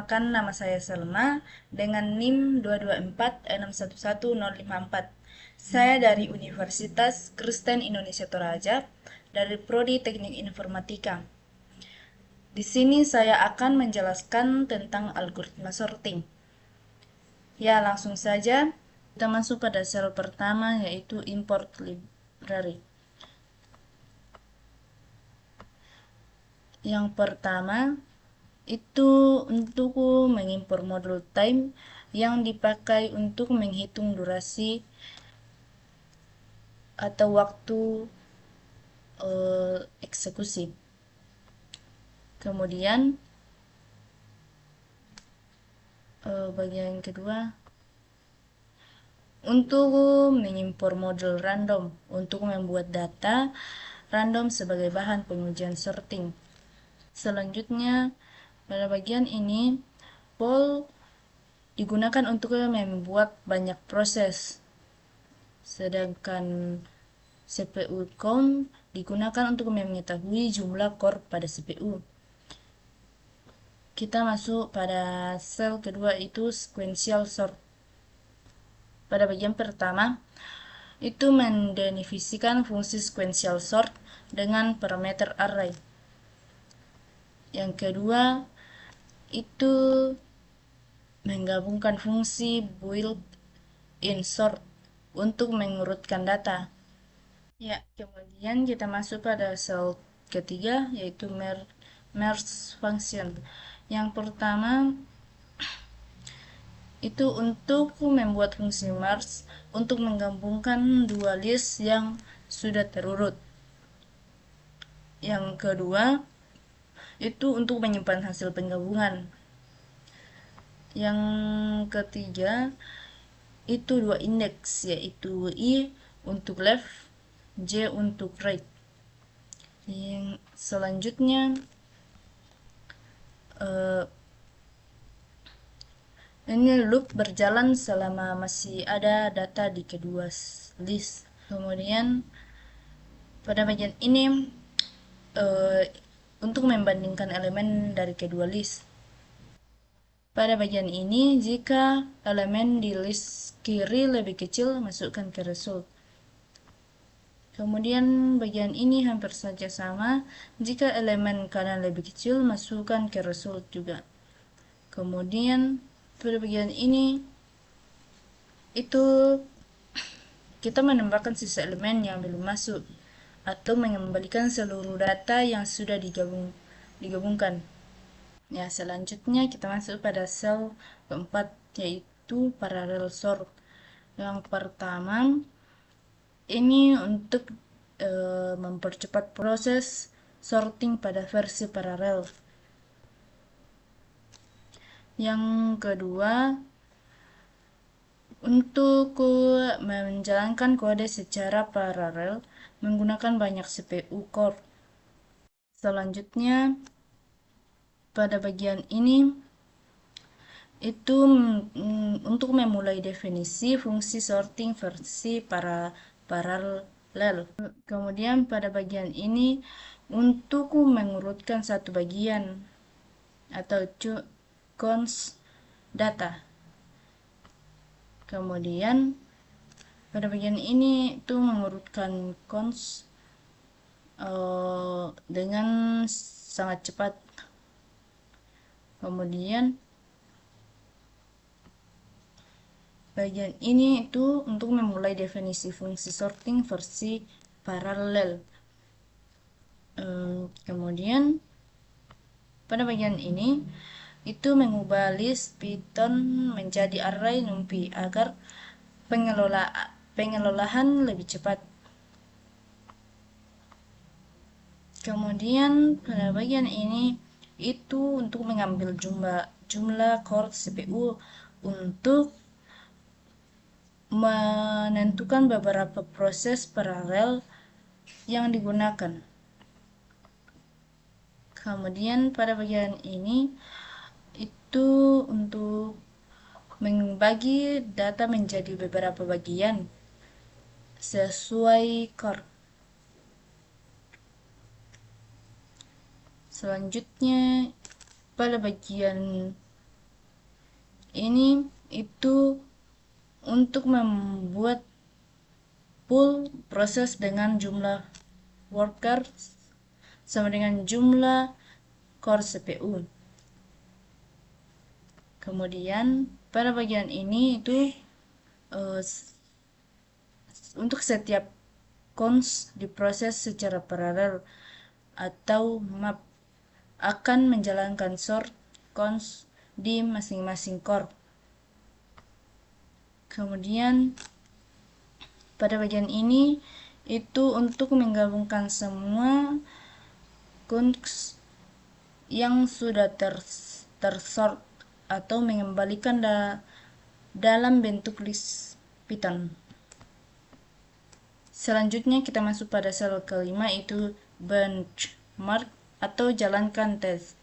Perkenalkan, nama saya Selma dengan NIM 224611054. Saya dari Universitas Kristen Indonesia Toraja dari Prodi Teknik Informatika. Di sini saya akan menjelaskan tentang algoritma sorting. Ya, langsung saja kita masuk pada sel pertama, yaitu import library. Yang pertama itu untuk mengimpor modul time yang dipakai untuk menghitung durasi atau waktu eksekusi. Kemudian bagian kedua untuk mengimpor modul random untuk membuat data random sebagai bahan pengujian sorting. Selanjutnya pada bagian ini poll digunakan untuk membuat banyak proses, sedangkan CPU count digunakan untuk mengetahui jumlah core pada CPU. Kita masuk pada sel kedua, itu sequential sort. Pada bagian pertama itu mendefinisikan fungsi sequential sort dengan parameter array. Yang kedua itu menggabungkan fungsi built-in sort untuk mengurutkan data. Ya, kemudian kita masuk pada sel ketiga, yaitu merge function. Yang pertama itu untuk membuat fungsi merge untuk menggabungkan dua list yang sudah terurut. Yang kedua itu untuk menyimpan hasil penggabungan. Yang ketiga itu dua indeks, yaitu I untuk left, J untuk right. Yang selanjutnya ini loop berjalan selama masih ada data di kedua list. Kemudian pada bagian ini untuk membandingkan elemen dari kedua list. Pada bagian ini, jika elemen di list kiri lebih kecil, masukkan ke result. Kemudian bagian ini hampir saja sama, jika elemen kanan lebih kecil, masukkan ke result juga. Kemudian pada bagian ini itu kita menambahkan sisa elemen yang belum masuk atau mengembalikan seluruh data yang sudah digabungkan. Ya, selanjutnya kita masuk pada sel keempat, yaitu parallel sort. Yang pertama ini untuk mempercepat proses sorting pada versi paralel. Yang kedua untuk menjalankan kode secara paralel menggunakan banyak CPU core. Selanjutnya pada bagian ini itu untuk memulai definisi fungsi sorting versi paralel. Kemudian pada bagian ini untuk mengurutkan satu bagian atau cons data. Kemudian pada bagian ini itu mengurutkan cons dengan sangat cepat. Kemudian bagian ini itu untuk memulai definisi fungsi sorting versi paralel. Kemudian pada bagian ini itu mengubah list Python menjadi array NumPy agar pengelolaan lebih cepat. Kemudian pada bagian ini itu untuk mengambil jumlah core CPU untuk menentukan beberapa proses paralel yang digunakan. Kemudian pada bagian ini itu untuk membagi data menjadi beberapa bagian sesuai core. Selanjutnya pada bagian ini itu untuk membuat pool proses dengan jumlah workers sama dengan jumlah core CPU. Kemudian pada bagian ini itu uh, untuk setiap cons diproses secara paralel atau map akan menjalankan sort cons di masing-masing core. Kemudian pada bagian ini itu untuk menggabungkan semua cons yang sudah tersort atau mengembalikan dalam bentuk list Python. Selanjutnya kita masuk pada sel kelima, itu benchmark atau jalankan tes.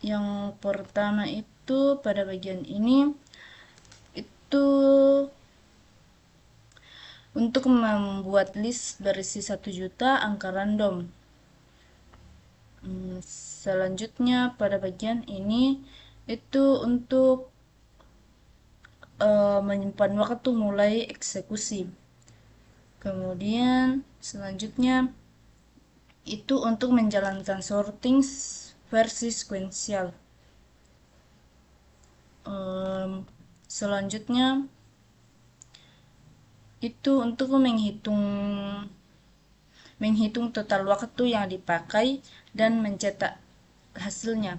Yang pertama itu pada bagian ini itu untuk membuat list berisi 1 juta angka random. Selanjutnya pada bagian ini itu untuk menyimpan waktu mulai eksekusi. Kemudian selanjutnya itu untuk menjalankan sorting versi sequential. Selanjutnya itu untuk menghitung total waktu yang dipakai dan mencetak hasilnya.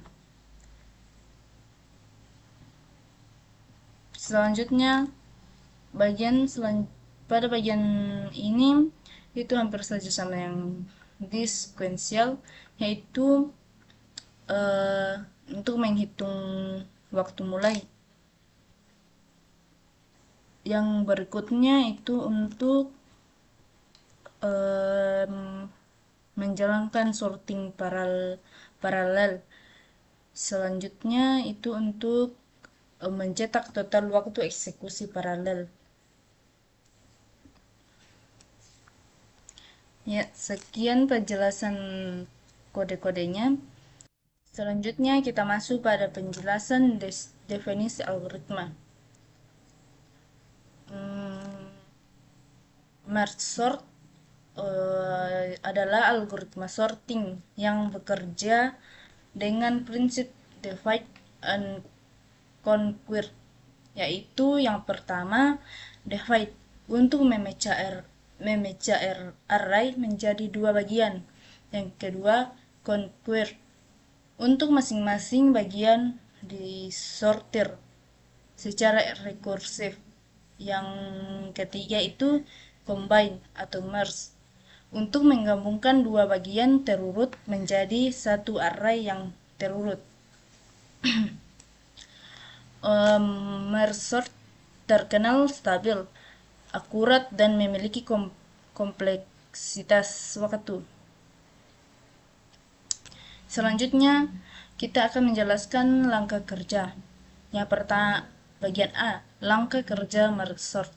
Selanjutnya pada bagian ini itu hampir saja sama yang di sequential, yaitu untuk menghitung waktu mulai. Yang berikutnya itu untuk menjalankan sorting paralel. Selanjutnya itu untuk mencetak total waktu eksekusi paralel. Ya, sekian penjelasan kode-kodenya. Selanjutnya kita masuk pada penjelasan definisi algoritma. Merge sort adalah algoritma sorting yang bekerja dengan prinsip divide and conquer, yaitu yang pertama divide untuk memecah array menjadi 2 bagian. Yang kedua conquer untuk masing-masing bagian disortir secara rekursif. Yang ketiga itu combine atau merge untuk menggabungkan 2 bagian terurut menjadi satu array yang terurut. Merge sort terkenal stabil, akurat, dan memiliki kompleksitas waktu. Selanjutnya kita akan menjelaskan langkah kerja. Yang pertama, bagian A, langkah kerja merge sort.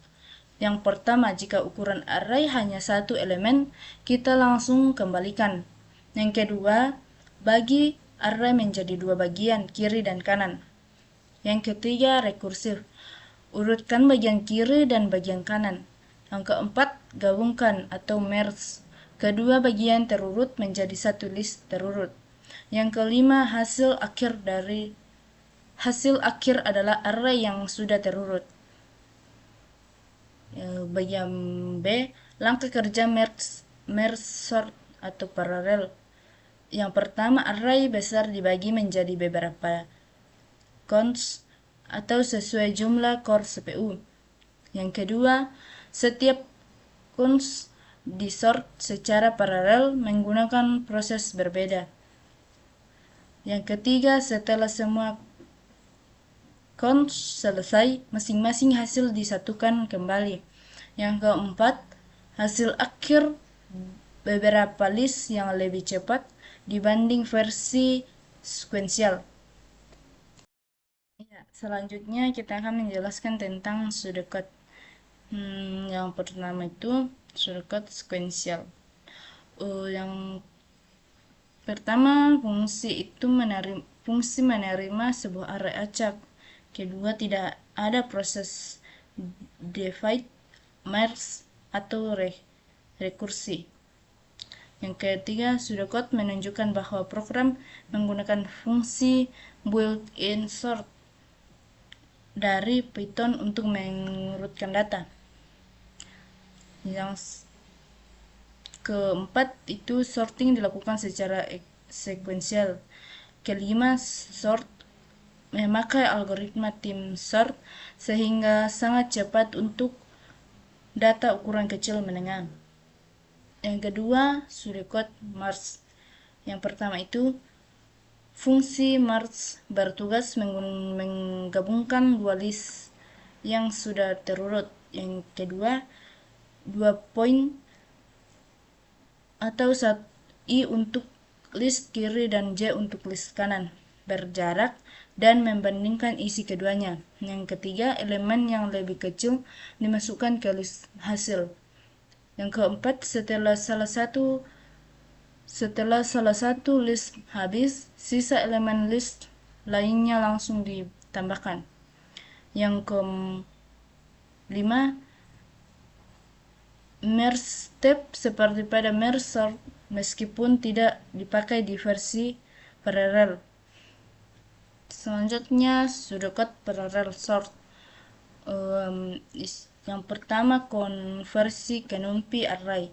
Yang pertama, jika ukuran array hanya 1 elemen, kita langsung kembalikan. Yang kedua, bagi array menjadi 2 bagian, kiri dan kanan. Yang ketiga, rekursif. Urutkan bagian kiri dan bagian kanan. Yang keempat, gabungkan atau merge kedua bagian terurut menjadi satu list terurut. Yang kelima, hasil akhir adalah array yang sudah terurut. Bagian B, langkah kerja merge sort atau paralel. Yang pertama, array besar dibagi menjadi beberapa cons atau sesuai jumlah core CPU. Yang kedua, setiap cons disort secara paralel menggunakan proses berbeda. Yang ketiga, setelah semua cons selesai, masing-masing hasil disatukan kembali. Yang keempat, hasil akhir beberapa list yang lebih cepat dibanding versi sequential. Ya, selanjutnya kita akan menjelaskan tentang pseudocode. Yang pertama itu pseudocode sequential. Yang pertama, fungsi itu fungsi menerima sebuah array acak. Kedua, tidak ada proses divide, merge, atau rekursi. Yang ketiga, pseudocode menunjukkan bahwa program menggunakan fungsi built-in sort dari Python untuk mengurutkan data. Yang keempat itu sorting dilakukan secara sekuensial. Kelima, sort memakai algoritma tim sort sehingga sangat cepat untuk data ukuran kecil menengah. Yang kedua, pseudocode merge. Yang pertama itu fungsi merge bertugas menggabungkan dua list yang sudah terurut. Yang kedua, 2 poin atau i untuk list kiri dan j untuk list kanan berjarak dan membandingkan isi keduanya. Yang ketiga, elemen yang lebih kecil dimasukkan ke list hasil. Yang keempat, setelah salah satu list habis, sisa elemen list lainnya langsung ditambahkan. Yang kelima, merge step seperti pada merge sort meskipun tidak dipakai di versi parallel. Selanjutnya, pseudocode parallel sort. Yang pertama, konversi ke NumPy array.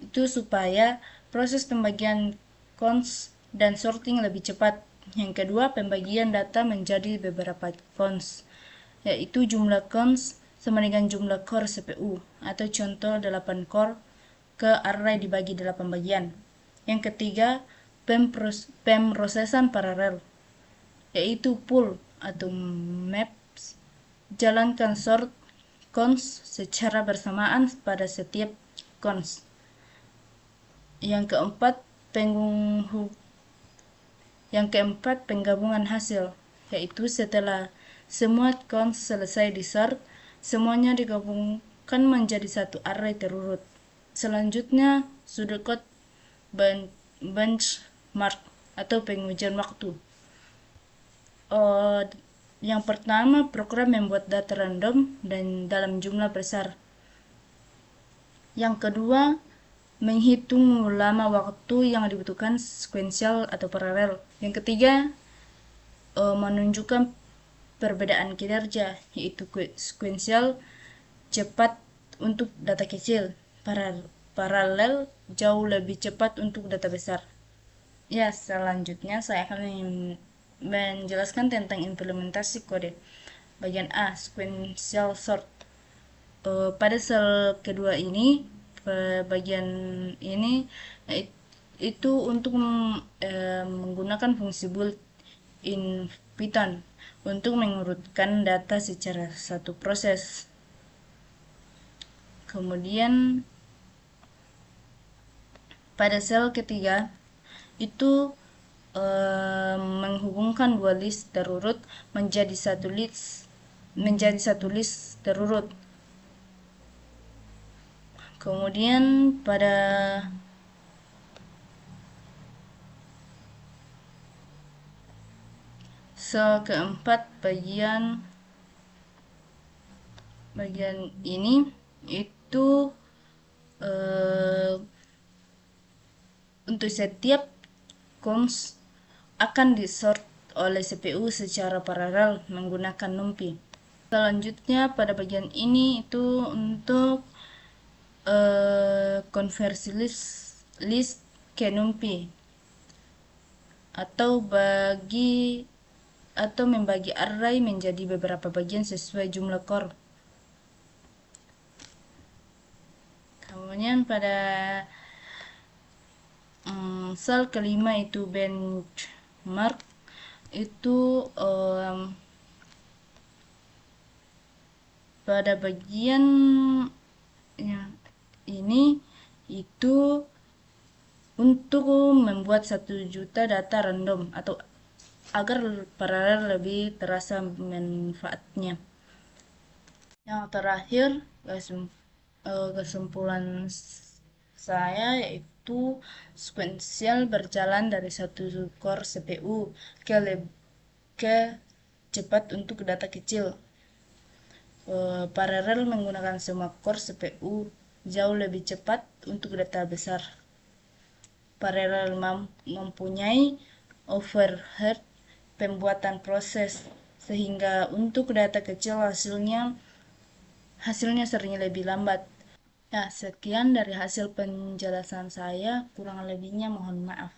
Itu supaya proses pembagian cons dan sorting lebih cepat. Yang kedua, pembagian data menjadi beberapa cons, yaitu jumlah cons sama dengan jumlah core CPU, atau contoh 8 core ke array dibagi 8 bagian. Yang ketiga, pemrosesan paralel, yaitu pull atau maps, jalankan sort cons secara bersamaan pada setiap cons. Yang keempat, penggabungan hasil, yaitu setelah semua cons selesai di sort, semuanya digabungkan menjadi satu array terurut. Selanjutnya, pseudocode benchmark atau pengujian waktu. Yang pertama, program membuat data random dan dalam jumlah besar. Yang kedua, menghitung lama waktu yang dibutuhkan sekuensial atau paralel. Yang ketiga, menunjukkan perbedaan kinerja, yaitu sekuensial cepat untuk data kecil, paralel jauh lebih cepat untuk data besar. Ya, selanjutnya saya akan menjelaskan tentang implementasi kode. Bagian A, sequential sort. Pada sel kedua ini, bagian ini itu untuk menggunakan fungsi built-in Python untuk mengurutkan data secara satu proses. Kemudian pada sel ketiga itu menghubungkan dua list terurut menjadi satu list terurut. Kemudian pada sel keempat bagian ini itu untuk setiap cons akan disort oleh CPU secara paralel menggunakan NumPy. Selanjutnya pada bagian ini itu untuk konversi list ke NumPy atau membagi array menjadi beberapa bagian sesuai jumlah core. Kemudian pada sel kelima itu benchmark, itu pada bagian ini itu untuk membuat 1 juta data random atau agar paralel lebih terasa manfaatnya. Yang terakhir, kesimpulan saya waktu sekuensial berjalan dari satu core CPU ke cepat untuk data kecil. Paralel menggunakan semua core CPU jauh lebih cepat untuk data besar. Paralel mempunyai overhead pembuatan proses, sehingga untuk data kecil hasilnya sering lebih lambat. Ya, sekian dari hasil penjelasan saya, kurang lebihnya mohon maaf.